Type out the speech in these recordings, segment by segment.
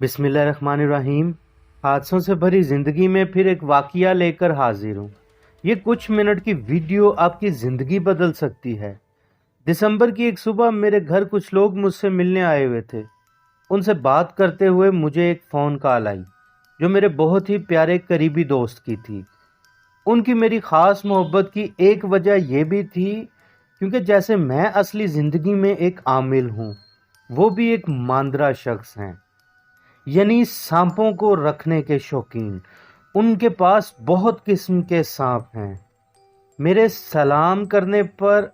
बिस्मिल्लाहिर्रहमानिर्रहीम। हादसों से भरी ज़िंदगी में फिर एक वाक़या लेकर हाजिर हूँ। ये कुछ मिनट की वीडियो आपकी ज़िंदगी बदल सकती है। दिसंबर की एक सुबह मेरे घर कुछ लोग मुझसे मिलने आए हुए थे। उनसे बात करते हुए मुझे एक फ़ोन कॉल आई जो मेरे बहुत ही प्यारे करीबी दोस्त की थी। उनकी मेरी ख़ास मोहब्बत की एक वजह यह भी थी क्योंकि जैसे मैं असली ज़िंदगी में एक आमिल हूँ, वो भी एक मांदरा शख्स हैं, यानी सांपों को रखने के शौकीन। उनके पास बहुत किस्म के सांप हैं। मेरे सलाम करने पर,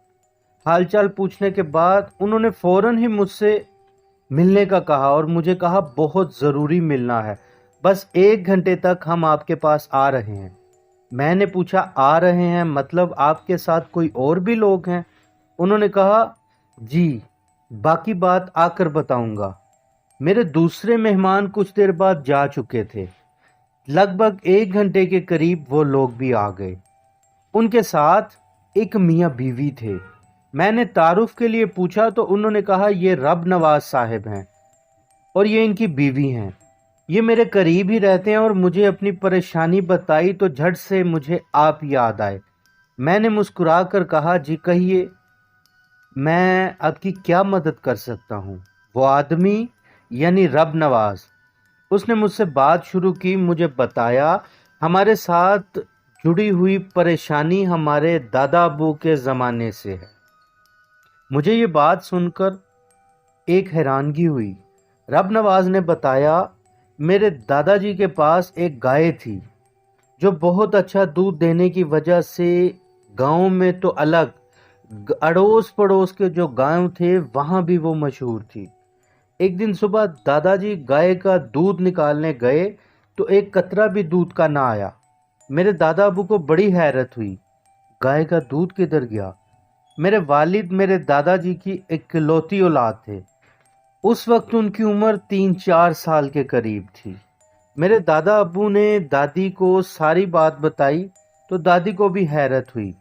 हालचाल पूछने के बाद उन्होंने फौरन ही मुझसे मिलने का कहा और मुझे कहा बहुत ज़रूरी मिलना है, बस 1 घंटे तक हम आपके पास आ रहे हैं। मैंने पूछा आ रहे हैं मतलब आपके साथ कोई और भी लोग हैं? उन्होंने कहा जी, बाकी बात आकर बताऊंगा। मेरे दूसरे मेहमान कुछ देर बाद जा चुके थे। लगभग 1 घंटे के करीब वो लोग भी आ गए। उनके साथ एक मियाँ बीवी थे। मैंने तारुफ के लिए पूछा तो उन्होंने कहा ये रब नवाज साहब हैं और ये इनकी बीवी हैं। ये मेरे करीब ही रहते हैं और मुझे अपनी परेशानी बताई तो झट से मुझे आप याद आए। मैंने मुस्कुरा कर कहा जी कहिए, मैं आपकी क्या मदद कर सकता हूँ? वो आदमी यानी रब नवाज, उसने मुझसे बात शुरू की। मुझे बताया हमारे साथ जुड़ी हुई परेशानी हमारे दादा अबू के ज़माने से है। मुझे ये बात सुनकर एक हैरानगी हुई। रब नवाज ने बताया मेरे दादाजी के पास एक गाय थी जो बहुत अच्छा दूध देने की वजह से गांव में तो अलग, अड़ोस पड़ोस के जो गांव थे वहां भी वो मशहूर थी। एक दिन सुबह दादाजी गाय का दूध निकालने गए तो एक कतरा भी दूध का ना आया। मेरे दादा अबू को बड़ी हैरत हुई, गाय का दूध किधर गया? मेरे वालिद मेरे दादाजी की इकलौती औलाद थे। उस वक्त उनकी उम्र 3-4 साल के करीब थी। मेरे दादा अबू ने दादी को सारी बात बताई तो दादी को भी हैरत हुई।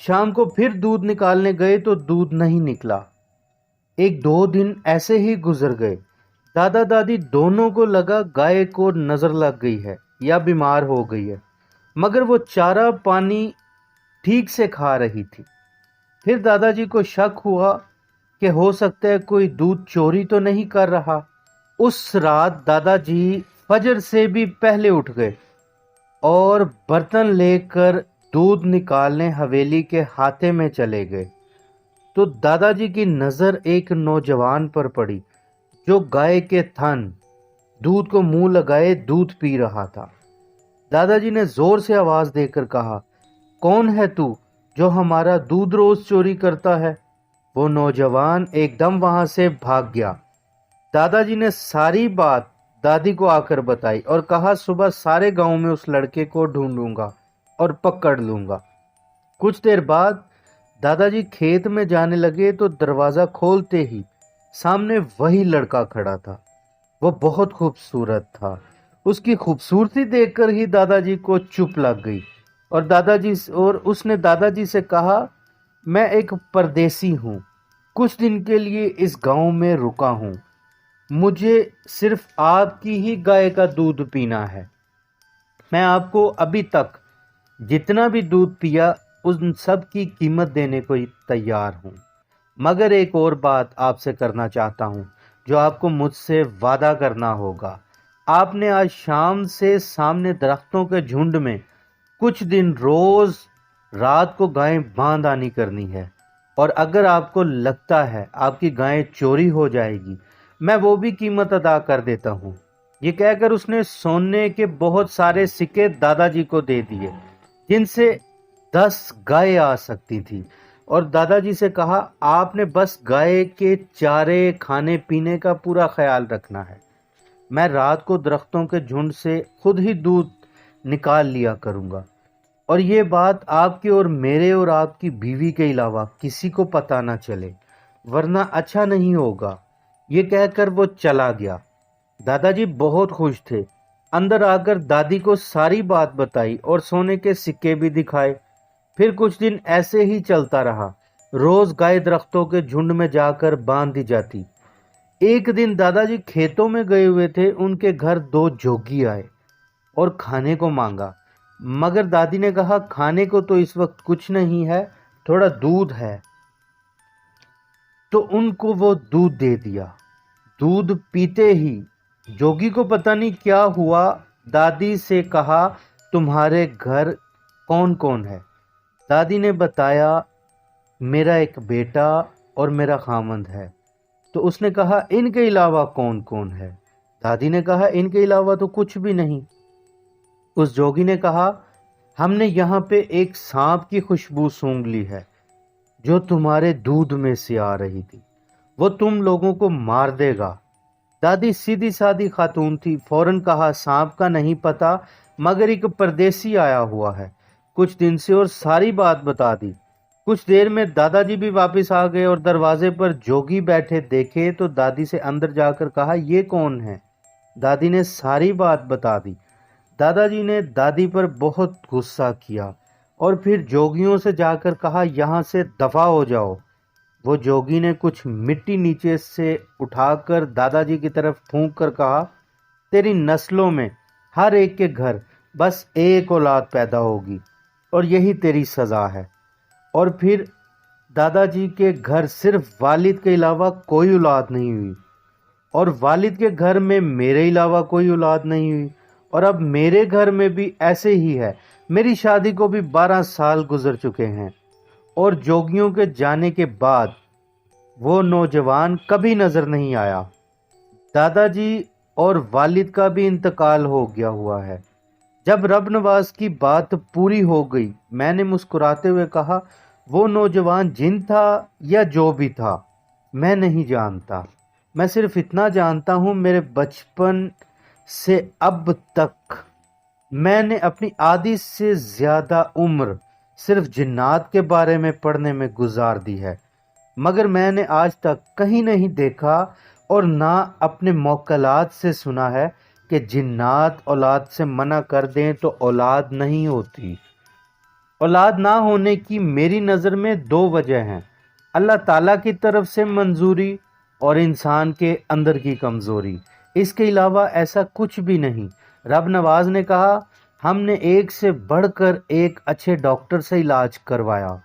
शाम को फिर दूध निकालने गए तो दूध नहीं निकला। 1-2 दिन ऐसे ही गुजर गए। दादा दादी दोनों को लगा गाय को नजर लग गई है या बीमार हो गई है, मगर वो चारा पानी ठीक से खा रही थी। फिर दादाजी को शक हुआ कि हो सकता है कोई दूध चोरी तो नहीं कर रहा। उस रात दादाजी फजर से भी पहले उठ गए और बर्तन लेकर दूध निकालने हवेली के हाथे में चले गए तो दादाजी की नजर एक नौजवान पर पड़ी जो गाय के थन, दूध को मुंह लगाए दूध पी रहा था। दादाजी ने जोर से आवाज देकर कहा, कौन है तू जो हमारा दूध रोज चोरी करता है? वो नौजवान एकदम वहां से भाग गया। दादाजी ने सारी बात दादी को आकर बताई और कहा सुबह सारे गांव में उस लड़के को ढूंढूंगा और पकड़ लूंगा। कुछ देर बाद दादाजी खेत में जाने लगे तो दरवाजा खोलते ही सामने वही लड़का खड़ा था। वो बहुत खूबसूरत था। उसकी खूबसूरती देखकर ही दादाजी को चुप लग गई और उसने दादाजी से कहा, मैं एक परदेसी हूँ, कुछ दिन के लिए इस गांव में रुका हूँ, मुझे सिर्फ आपकी ही गाय का दूध पीना है। मैं आपको अभी तक जितना भी दूध पिया उन सब की कीमत देने को तैयार हूँ, मगर एक और बात आपसे करना चाहता हूँ जो आपको मुझसे वादा करना होगा। आपने आज शाम से सामने दरख्तों के झुंड में कुछ दिन रोज रात को गायें बांध आनी करनी है, और अगर आपको लगता है आपकी गायें चोरी हो जाएगी, मैं वो भी कीमत अदा कर देता हूँ। ये कहकर उसने सोने के बहुत सारे सिक्के दादाजी को दे दिए जिनसे 10 गायें आ सकती थी, और दादाजी से कहा आपने बस गाय के चारे खाने पीने का पूरा ख्याल रखना है। मैं रात को दरख्तों के झुंड से खुद ही दूध निकाल लिया करूंगा, और ये बात आपके और मेरे और आपकी बीवी के अलावा किसी को पता ना चले, वरना अच्छा नहीं होगा। ये कहकर वो चला गया। दादाजी बहुत खुश थे। अंदर आकर दादी को सारी बात बताई और सोने के सिक्के भी दिखाए। फिर कुछ दिन ऐसे ही चलता रहा। रोज गाय दरख्तों के झुंड में जाकर बांध दी जाती। एक दिन दादाजी खेतों में गए हुए थे। उनके घर 2 जोगी आए और खाने को मांगा, मगर दादी ने कहा खाने को तो इस वक्त कुछ नहीं है, थोड़ा दूध है। तो उनको वो दूध दे दिया। दूध पीते ही जोगी को पता नहीं क्या हुआ, दादी से कहा तुम्हारे घर कौन कौन है। दादी ने बताया मेरा एक बेटा और मेरा खामंद है। तो उसने कहा इनके अलावा कौन कौन है। दादी ने कहा इनके अलावा तो कुछ भी नहीं। उस जोगी ने कहा हमने यहाँ पे एक सांप की खुशबू सूंघ ली है जो तुम्हारे दूध में से आ रही थी, वो तुम लोगों को मार देगा। दादी सीधी सादी खातून थी, फौरन कहा सांप का नहीं पता, मगर एक परदेसी आया हुआ है कुछ दिन से, और सारी बात बता दी। कुछ देर में दादाजी भी वापस आ गए और दरवाजे पर जोगी बैठे देखे तो दादी से अंदर जाकर कहा ये कौन है। दादी ने सारी बात बता दी। दादाजी ने दादी पर बहुत गुस्सा किया और फिर जोगियों से जाकर कहा यहाँ से दफा हो जाओ। वो जोगी ने कुछ मिट्टी नीचे से उठाकर दादाजी की तरफ फूंक कर कहा तेरी नस्लों में हर एक के घर बस एक औलाद पैदा होगी और यही तेरी सजा है। और फिर दादाजी के घर सिर्फ वालिद के अलावा कोई औलाद नहीं हुई, और वालिद के घर में मेरे अलावा कोई औलाद नहीं हुई, और अब मेरे घर में भी ऐसे ही है। मेरी शादी को भी 12 साल गुजर चुके हैं, और जोगियों के जाने के बाद वो नौजवान कभी नजर नहीं आया। दादाजी और वालिद का भी इंतकाल हो गया हुआ है। जब रब नवाज की बात पूरी हो गई, मैंने मुस्कुराते हुए कहा वो नौजवान जिन था या जो भी था मैं नहीं जानता, मैं सिर्फ इतना जानता हूँ मेरे बचपन से अब तक मैंने अपनी आधी से ज्यादा उम्र सिर्फ जिन्नात के बारे में पढ़ने में गुजार दी है, मगर मैंने आज तक कहीं नहीं देखा और ना अपने मौकलात से सुना है कि जिन्नात औलाद से मना कर दें तो औलाद नहीं होती। औलाद ना होने की मेरी नज़र में 2 वजह हैं, अल्लाह ताला की तरफ से मंजूरी और इंसान के अंदर की कमज़ोरी। इसके अलावा ऐसा कुछ भी नहीं। रब नवाज ने कहा हमने एक से बढ़कर एक अच्छे डॉक्टर से इलाज करवाया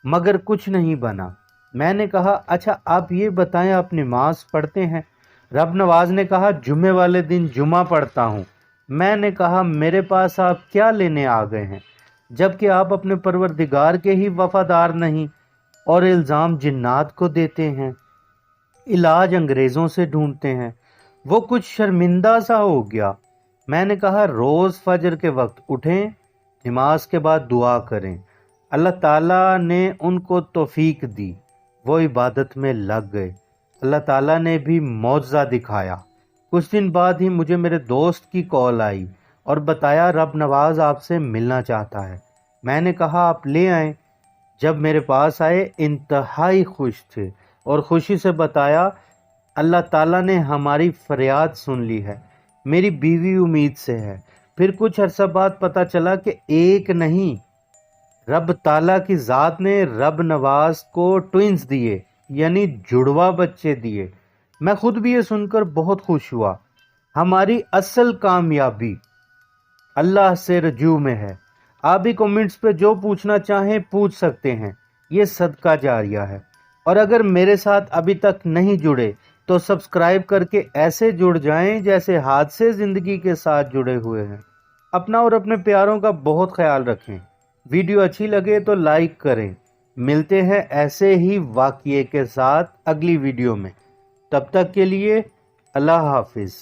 मगर कुछ नहीं बना। मैंने कहा अच्छा आप ये बताएं आप नमाज पढ़ते हैं। रब नवाज ने कहा जुम्मे वाले दिन जुमा पढ़ता हूँ। मैंने कहा मेरे पास आप क्या लेने आ गए हैं, जबकि आप अपने परवरदिगार के ही वफादार नहीं और इल्ज़ाम जिन्नात को देते हैं, इलाज अंग्रेज़ों से ढूंढते हैं। वो कुछ शर्मिंदा सा हो गया। मैंने कहा रोज़ फजर के वक्त उठें, नमाज के बाद दुआ करें। अल्लाह ताला ने उनको तौफीक दी, वो इबादत में लग गए। अल्लाह ताला ने भी मौजज़ा दिखाया। कुछ दिन बाद ही मुझे मेरे दोस्त की कॉल आई और बताया रब नवाज आपसे मिलना चाहता है। मैंने कहा आप ले आएं। जब मेरे पास आए इंतहाई खुश थे और खुशी से बताया अल्लाह ताला ने हमारी फरियाद सुन ली है, मेरी बीवी उम्मीद से है। फिर कुछ अरसा बाद पता चला कि एक नहीं रब ताला की ज़ात ने रब नवाज को ट्विंस दिए, यानी जुड़वा बच्चे दिए। मैं खुद भी ये सुनकर बहुत खुश हुआ। हमारी असल कामयाबी अल्लाह से रजू में है। आप भी कमेंट्स पे जो पूछना चाहें पूछ सकते हैं, ये सदका जारिया है। और अगर मेरे साथ अभी तक नहीं जुड़े तो सब्सक्राइब करके ऐसे जुड़ जाएं जैसे हादसे ज़िंदगी के साथ जुड़े हुए हैं। अपना और अपने प्यारों का बहुत ख्याल रखें। वीडियो अच्छी लगे तो लाइक करें। मिलते हैं ऐसे ही वाक़ये के साथ अगली वीडियो में। तब तक के लिए अल्लाह हाफिज़।